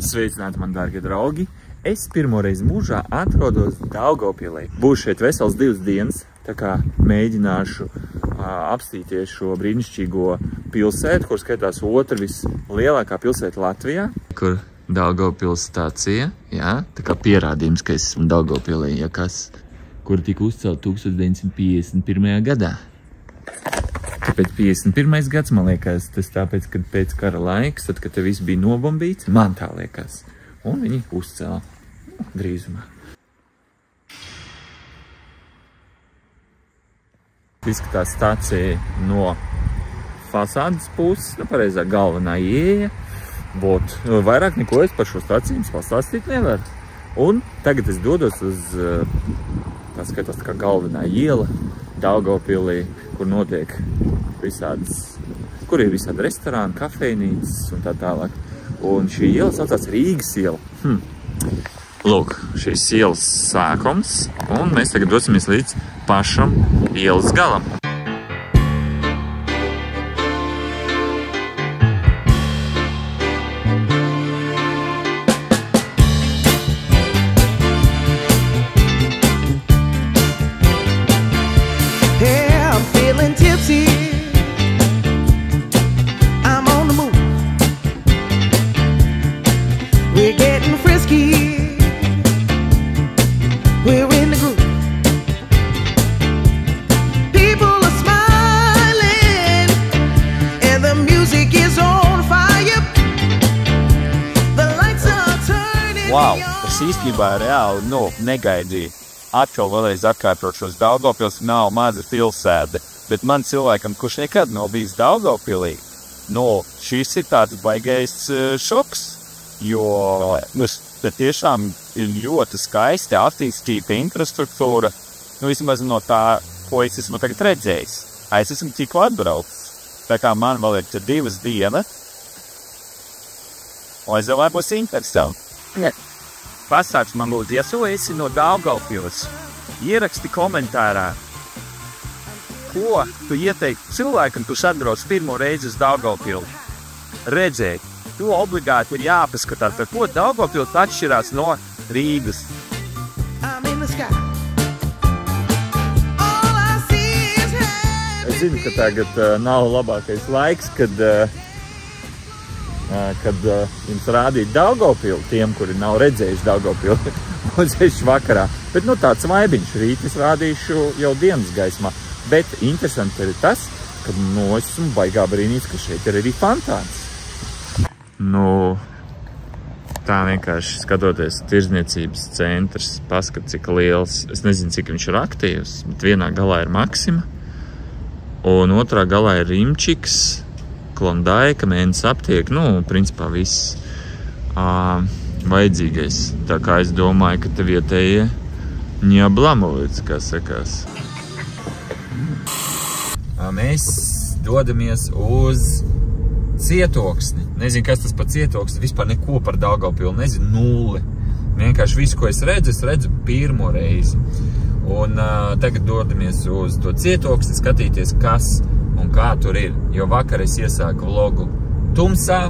Sveicināti, man dārgie draugi! Es pirmoreiz mūžā atrodos Daugavpilī. Būšu šeit vesels 2 dienas, tā kā mēģināšu apstīties šo brīnišķīgo pilsētu, kur skaitās otra vislielākā pilsēta Latvijā. Kur Daugavpils stācija, jā, tā kā pierādījums, ka es esmu Daugavpilī, ja kas, kur tika uzcelt 1951. gadā. Tāpēc 51. gads, man liekas, tas tāpēc, kad pēc kara laiks, tad, kad te viss bija nobombīts, man tā liekas. Un viņi uzcēla drīzumā. Izskatās stācija no fasādes puses, pareizā galvenā ieeja. Vairāk neko es par šo stāciju jums pastāstīt nevaru. Un tagad es dodos uz tā skatās tā kā galvenā iela Daugavpilī, kur notiek kur ir visādi restorāni, kafejnīcas un tā tālāk. Un šī iela saucās Rīgas iela. Lūk, šīs ielas sākums, un mēs tagad dosimies līdz pašam ielas galam. Wow, es īstenībā reāli, negaidīju. Atkal vēlreiz atkārtošos, Daugavpils nav maza pilsēta, bet man cilvēkam, kurš nekad nav bijis Daugavpilī, šis ir tāds baigais šoks, jo tiešām ir ļoti skaisti attīstīta infrastruktūra, vismaz no tā, ko es esmu tagad redzējis. Es esmu tikko atbraucis, tā kā man vēl ir 2 dienas, un es domāju, būs interesanti. Pasāks man lūdzu, ja tu esi no Daugavpils, ieraksti komentārā, ko tu ieteiktu cilvēkam, kurš atbrauc pirmo reizi uz Daugavpilu. Redzēt, tu obligāti ir jāpaskatās, par ko Daugavpils atšķirās no Rīgas. Es zinu, ka tagad nav labākais laiks, kad jums rādīt Daugavpilu, tiem, kuri nav redzējuši Daugavpilu, redzējuši vakarā. Bet tāds vaibiņš rīt es rādīšu jau dienas gaismā. Bet interesanti ir tas, ka es esmu baigā brīnīts, ka šeit ir arī fontāns. Tā vienkārši skatoties tirdzniecības centrs, paskat, cik liels. Es nezinu, cik viņš ir aktīvs, bet vienā galā ir Maksima, un otrā galā ir Rimčiks, Klondaika, mēnesis aptiek, principā viss vajadzīgais. Tā kā es domāju, ka te vietējie ņablamovic, kā sakās. Mēs dodamies uz Cietoksni. Nezinu, kas tas par Cietoksni, vispār neko par Daugavpilu, nezinu, 0. Vienkārši visu, ko es redzu pirmo reizi. Un tagad dodamies uz to Cietoksni, skatīties, kas un kā tur ir, jo vakar es iesāku vlogu tumsā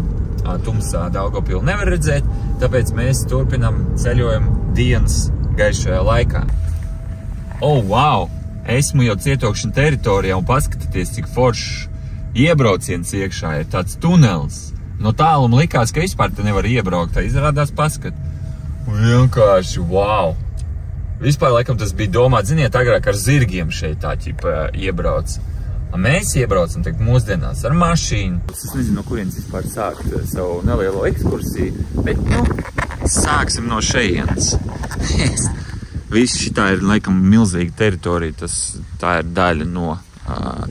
Daugavpilu nevar redzēt, tāpēc mēs turpinam ceļojumu dienas gaišajā laikā. Wow! Esmu jau Cietokšņa teritorijā un paskatieties, cik foršs iebrauciens iekšā ir, tāds tunels. No tāluma likās, ka vispār te nevar iebraukt, tā izrādās paskat. Vienkārši, wow! Vispār, laikam, tas bija domāts, ziniet, agrāk ar zirgiem šeit tā ķipa iebrauc. Mēs iebraucam tagad mūsdienās ar mašīnu. Es nezinu, no kurienes vispār sākt savu nelielo ekskursiju, bet, sāksim no šejienes. Viss šitā ir, laikam, milzīga teritorija, tā ir daļa no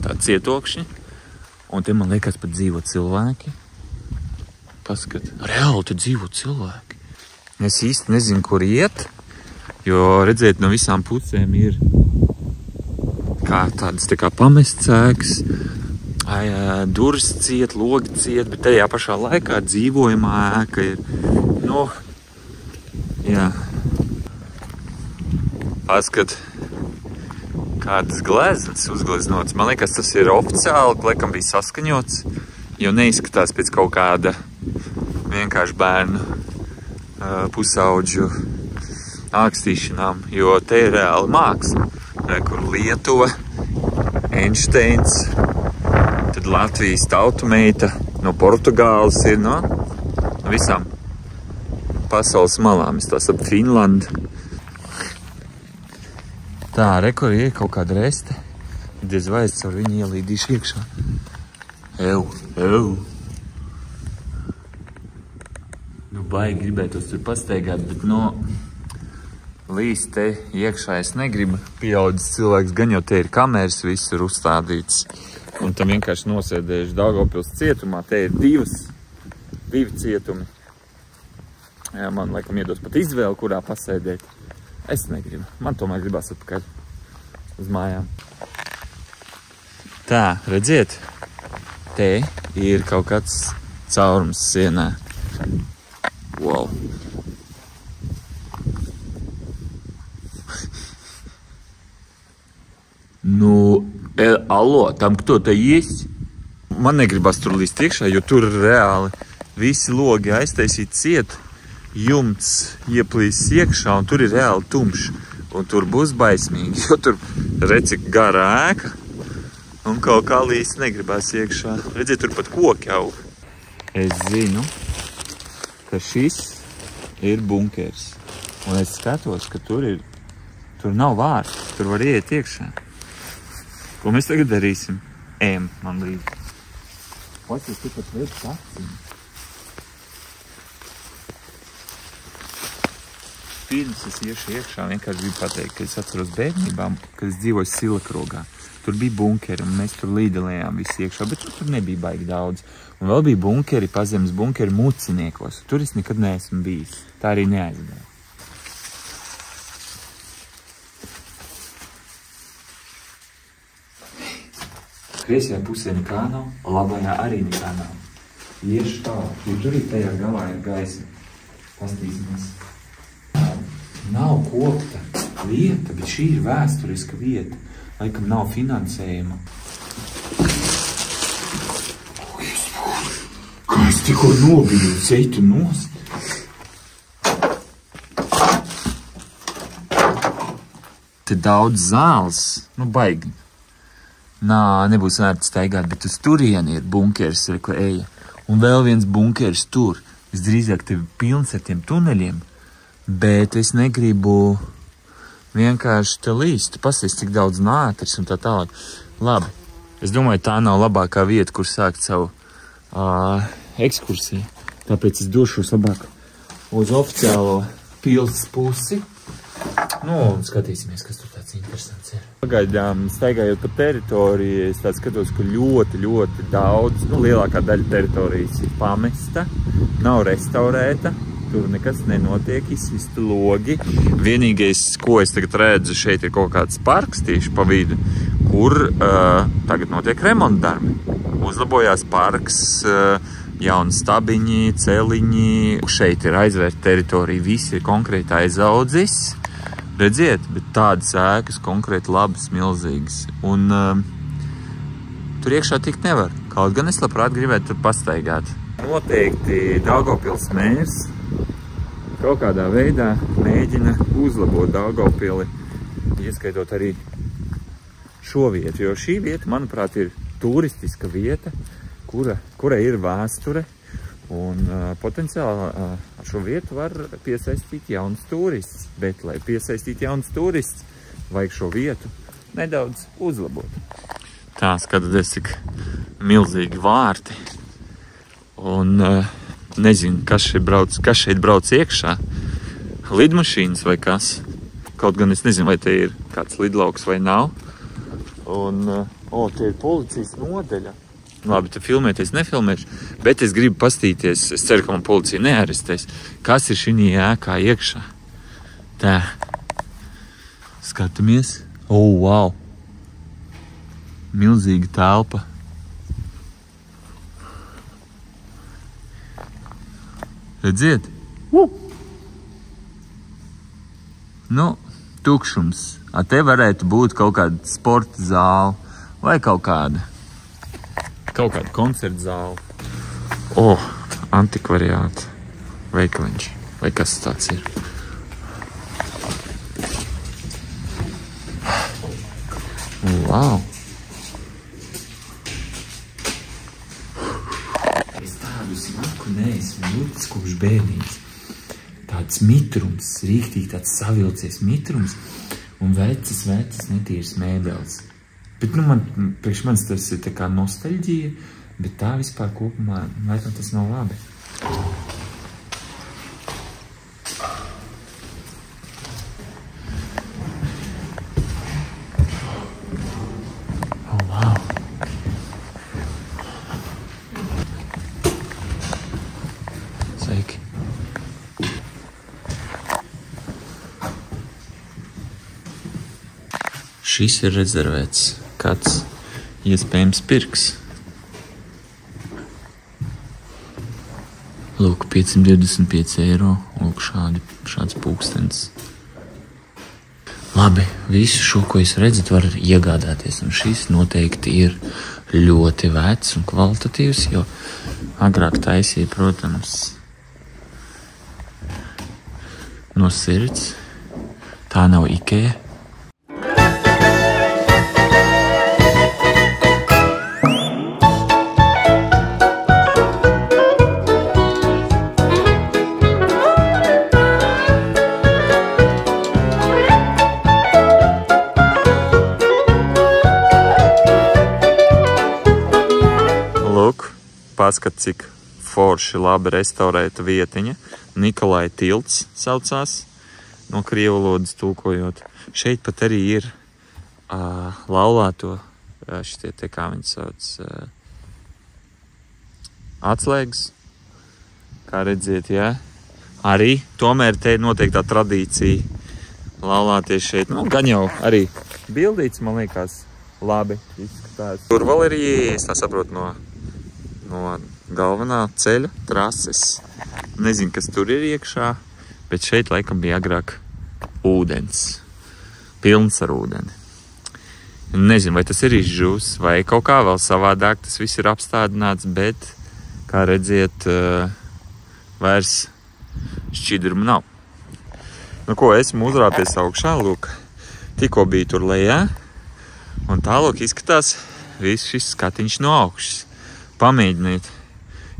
tā Cietokšņa. Un te, man liekas, pat dzīvo cilvēki. Paskat, reāli te dzīvo cilvēki. Es īsti nezinu, kur iet, jo, redzēt, no visām pusēm ir tādas tā kā pamests ēkas, durvis ciet, logi ciet, bet tajā pašā laikā dzīvojamā ēka ir, jā. Paskat, kādas gleznas uzgleznotas. Man liekas, tas ir oficiāli, laikam bija saskaņots, jo neizskatās pēc kaut kāda vienkārši bērnu pusaudžu ākstīšanām, jo te ir reāli māksla. Kur Lietuva, Einsteins, tad Latvijas tautumeita, no Portugāles ir no visām pasaules malām. Es tās ap Finlandi. Tā, kur ir kaut kāda reste. Diez vai es caur viņu ielīdīšu iekšā. Nu, baigi gribētos tur pasteigāt, bet līdz te iekšā es negribu. Pieaudzis cilvēks, gan jau te ir kameras visur uzstādīts. Un tam vienkārši nosēdējuši Daugavpils cietumā. Te ir divi cietumi. Jā, man laikam iedos pat izvēli, kurā pasēdēt. Es negribu. Man tomēr gribās atpakaļ uz mājām. Tā, redziet, te ir kaut kāds caurums sienā. Wow. Allo, tam кто te есть? Man negribas tur līst iekšā, jo tur reāli visi logi aiztaisīt ciet, jumts ieplīs iekšā, un tur ir reāli tumšs. Un tur būs baismīgi, jo tur redz, cik gara ēka, un kaut kā līst negribas iekšā. Redziet, tur pat koki aug. Es zinu, ka šis ir bunkers. Un es skatos, ka tur nav vārds, tur var iet iekšā. Ko mēs tagad darīsim? Man līdzi. Pacies, tu pat redz acīm. Pirms es iešu iekšā, vienkārši gribu pateikt, ka es atceros bērnībām, kad es dzīvoju Silakrogā. Tur bija bunkeri, un mēs tur līdelējām visi iekšā, bet tur nebija baigi daudz. Un vēl bija bunkeri, pazemes bunkeri Muciniekos. Tur es nekad neesmu bijis. Tā arī neaizgāju. Kreisajā pusē nekā nav, labajā arī nekā nav. Iešu tā, jo tur ir tajā galā ir gaisa. Pastīsimies. Nav kopta vieta, bet šī ir vēsturiska vieta. Laikam nav finansējuma. Kā es tikko nobiju, seitu nost? Te daudz zāles, baigi. Nebūs vērts staigāt, bet uz turieni ir bunkers, ko eja. Un vēl viens bunkers tur. Visdrīzāk tev pilns ar tiem tuneļiem, bet es negribu vienkārši te līst. Pasties, cik daudz nātris un tā tālāk. Labi, es domāju, tā nav labākā vieta, kur sākt savu ekskursiju. Tāpēc es došos labāk uz oficiālo pils pusi. Un skatīsimies, kas tur tāds interesants ir. Pagaidām, staigājot pa teritoriju, es tāds skatos, ka ļoti, ļoti daudz, lielākā daļa teritorijas ir pamesta, nav restaurēta, tur nekas nenotiek, izsvisti logi. Vienīgais, ko es tagad redzu, šeit ir kaut kāds parks tieši pa vidu, kur tagad notiek remontdarbi. Uzlabojās parks, jauni stabiņi, celiņi. Šeit ir aizvērta teritorija, viss ir konkrēti aizaudzis. Redziet, bet tādas ēkas konkrēti labas, milzīgas. Un tur iekšā tikt nevar. Kaut gan es labprāt gribētu tur pastaigāt. Noteikti Daugavpils mērs kaut kādā veidā mēģina uzlabot Daugavpili, ieskaitot arī šo vietu. Jo šī vieta, manuprāt, ir turistiska vieta, kura ir vēsture. Un potenciāli ar šo vietu var piesaistīt jauns turists, bet, lai piesaistītu jauns turists, vajag šo vietu nedaudz uzlabot. Tā, skatoties, cik milzīgi vārti. Un nezinu, kas šeit brauc iekšā. Lidmašīnas vai kas. Kaut gan es nezinu, vai te ir kāds lidlauks vai nav. Un, te ir policijas nodeļa. Labi, te filmēties nefilmēšu, bet es gribu pastīties, es ceru, ka man policija nearestēs, kas ir šī ēkā iekšā. Tā, skatamies. Wow! Milzīga telpa. Redziet? Tukšums. Te varētu būt kaut kāda sporta zāle vai kaut kāda koncerta zāle. Antikvariāta veikaliņš. Vai kas tāds ir? Wow! Es tādu smaku neesmu jūtis kopš bērnības. Tāds mitrums, rīktīgi tāds savilcies mitrums un vecas netīras mēbeles. Bet, priekš manis tas ir tā kā nostalģija, bet tā vispār kopumā, laikam tas nav labi. Sveiki. Šis ir rezervēts. Kāds iespējams pirks. Lūk, 525 eiro. Lūk, šāds pūkstens. Labi, visu šo, ko jūs redzat, var iegādāties. Un šis noteikti ir ļoti vecs un kvalitatīvs, jo agrāk taisīja, protams, no sirds. Tā nav IKEA. Lūk, paskat, cik forši labi restaurēta vietiņa. Nikolai tilts saucās, no krievu valodas tulkojot. Šeit pat arī ir laulāto, šitie te, kā viņi sauc, atslēgas. Kā redziet, jā. Arī, tomēr te ir noteiktā tradīcija laulāties šeit. Gan jau arī bildīts, man liekas, labi izskatās. Tur vēl ir, es tā saprotu, no galvenā ceļa trases. Nezinu, kas tur ir iekšā, bet šeit laikam bija agrāk ūdens. Pilns ar ūdeni. Nezinu, vai tas ir izžūs, vai kaut kā vēl savādāk tas viss ir apstādināts, bet, kā redziet, vairs šķidrumu nav. Ko, esmu uzrāpies augšā, lūk, tikko bija tur lejā, un tālūk izskatās viss šis skatiņš no augšas. Pamēģiniet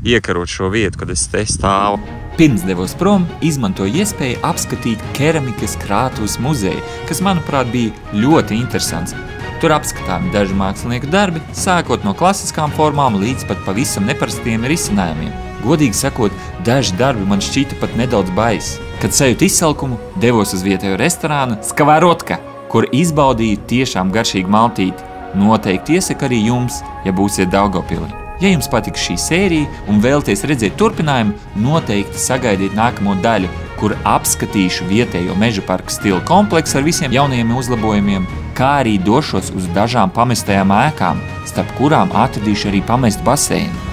iekarot šo vietu, kad es te stāvu. Pirms devos prom, izmantoju iespēju apskatīt keramikas krātuves muzeju, kas, manuprāt, bija ļoti interesants. Tur apskatāmi daži mākslinieku darbi, sākot no klasiskām formām līdz pat pavisam neparastiem risinājumiem. Godīgi sakot, daži darbi man šķita pat nedaudz baisi. Kad sajūtu izsalkumu, devos uz vietējo restorānu Skavarotka, kur izbaudīju tiešām garšīgu maltīti. Noteikti iesaku arī jums, ja būsiet Daugavpilī. Ja jums patika šī sērija un vēlaties redzēt turpinājumu, noteikti sagaidiet nākamo daļu, kur apskatīšu vietējo meža parka stila kompleksu ar visiem jaunajiem uzlabojumiem, kā arī došos uz dažām pamestajām ēkām, starp kurām atradīšu arī pamestu baseinu.